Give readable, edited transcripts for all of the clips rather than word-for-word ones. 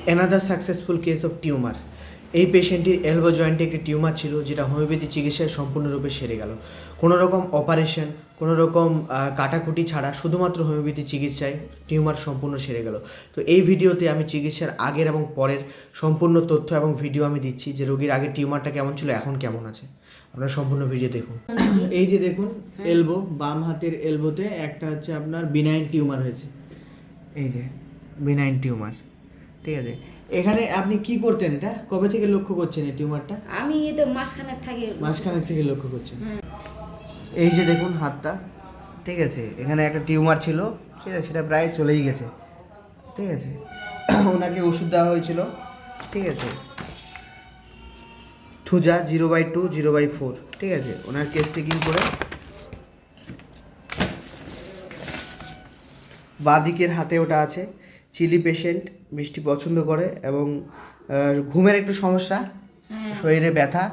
Another successful case of tumour. এই পেশেন্টটির elbow জয়েন্টে একটি টিউমার ছিল, যেটা হোমিওপ্যাথি চিকিৎসায় সম্পূর্ণরূপে সেরে গেল। কোনো রকম অপারেশন, কোনো রকম কাটাকুটি ছাড়া শুধুমাত্র হোমিওপ্যাথি চিকিৎসায় টিউমার সম্পূর্ণ সেরে গেল। তো এই ভিডিওতে আমি চিকিৎসার আগের এবং পরের সম্পূর্ণ তথ্য এবং ভিডিও আমি দিচ্ছি, যে রোগীর আগের টিউমারটা কেমন ছিল, এখন কেমন আছে। আপনারা সম্পূর্ণ ভিডিও দেখুন। এই যে দেখুন, এলবো, বাম হাতের এলবোতে একটা হচ্ছে আপনার বিনাইন টিউমার হয়েছে। এই যে বিনাইন টিউমার, ঠিক আছে। এখানে আপনি কি করতেন, এটা কবে থেকে লক্ষ্য করছেন এই টিউমারটা? আমি তো মাসখানেক থাকি। মাসখানেক থেকে লক্ষ্য করছেন। এই যে দেখুন হাতটা, ঠিক আছে। এখানে একটা টিউমার ছিল, সেটা প্রায় চলেই গেছে, ঠিক আছে। ওনাকে ওষুধ দেওয়া হয়েছিল, ঠিক আছে, থুজা 0/2 0/4, ঠিক আছে। ওনার কেস টেকিং করে বাঁ দিকের হাতে ওটা আছে। চিলি পেশেন্ট, মিষ্টি পছন্দ করে এবং ঘুমের একটু সমস্যা, শরীরে ব্যথা,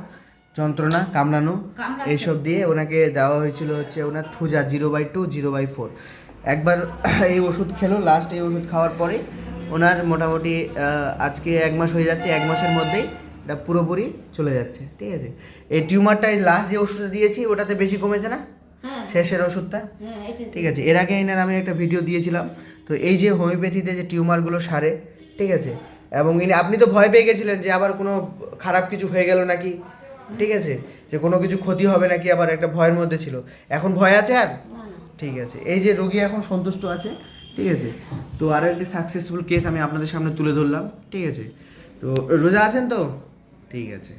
যন্ত্রণা, কামড়ানো, এইসব দিয়ে ওনাকে দেওয়া হয়েছিল হচ্ছে ওনার থুজা 0/2 0/4। একবার এই ওষুধ খেলো, লাস্ট এই ওষুধ খাওয়ার পরে ওনার মোটামুটি আজকে 1 মাস হয়ে যাচ্ছে। 1 মাসের মধ্যেই এটা পুরোপুরি চলে যাচ্ছে, ঠিক আছে। এই টিউমারটাই লাস্ট যে ওষুধটা দিয়েছি ওটাতে বেশি কমেছে না, শেষের ওষুধটা, ঠিক আছে। এর আগে এনার আমি একটা ভিডিও দিয়েছিলাম। তো এই যে হোমিওপ্যাথিতে যে টিউমারগুলো সারে, ঠিক আছে। এবং আপনি তো ভয় পেয়ে গেছিলেন যে আবার কোনো খারাপ কিছু হয়ে গেল নাকি, ঠিক আছে, যে কোনো কিছু ক্ষতি হবে নাকি, আবার একটা ভয়ের মধ্যে ছিল। এখন ভয় আছে আর? ঠিক আছে। এই যে রোগী এখন সন্তুষ্ট আছে, ঠিক আছে। তো আরও একটি সাকসেসফুল কেস আমি আপনাদের সামনে তুলে ধরলাম, ঠিক আছে। তো রোজা আছেন তো? ঠিক আছে।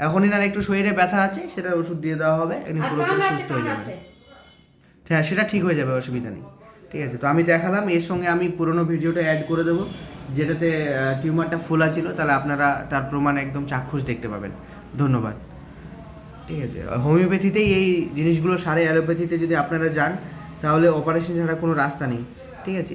এখন এনার একটু শরীরে ব্যথা আছে, সেটার ওষুধ দিয়ে দেওয়া হবে, এমনি পুরোপুরি সুস্থ হয়ে যাবে। হ্যাঁ, সেটা ঠিক হয়ে যাবে, অসুবিধা নেই, ঠিক আছে। তো আমি দেখালাম, এর সঙ্গে আমি পুরোনো ভিডিওটা অ্যাড করে দেবো, যেটাতে টিউমারটা ফোলা ছিল, তাহলে আপনারা তার প্রমাণ একদম চাক্ষুষ দেখতে পাবেন। ধন্যবাদ, ঠিক আছে। হোমিওপ্যাথিতেই এই জিনিসগুলো সারে, অ্যালোপ্যাথিতে যদি আপনারা যান তাহলে অপারেশন ছাড়া কোনো রাস্তা নেই, ঠিক আছে।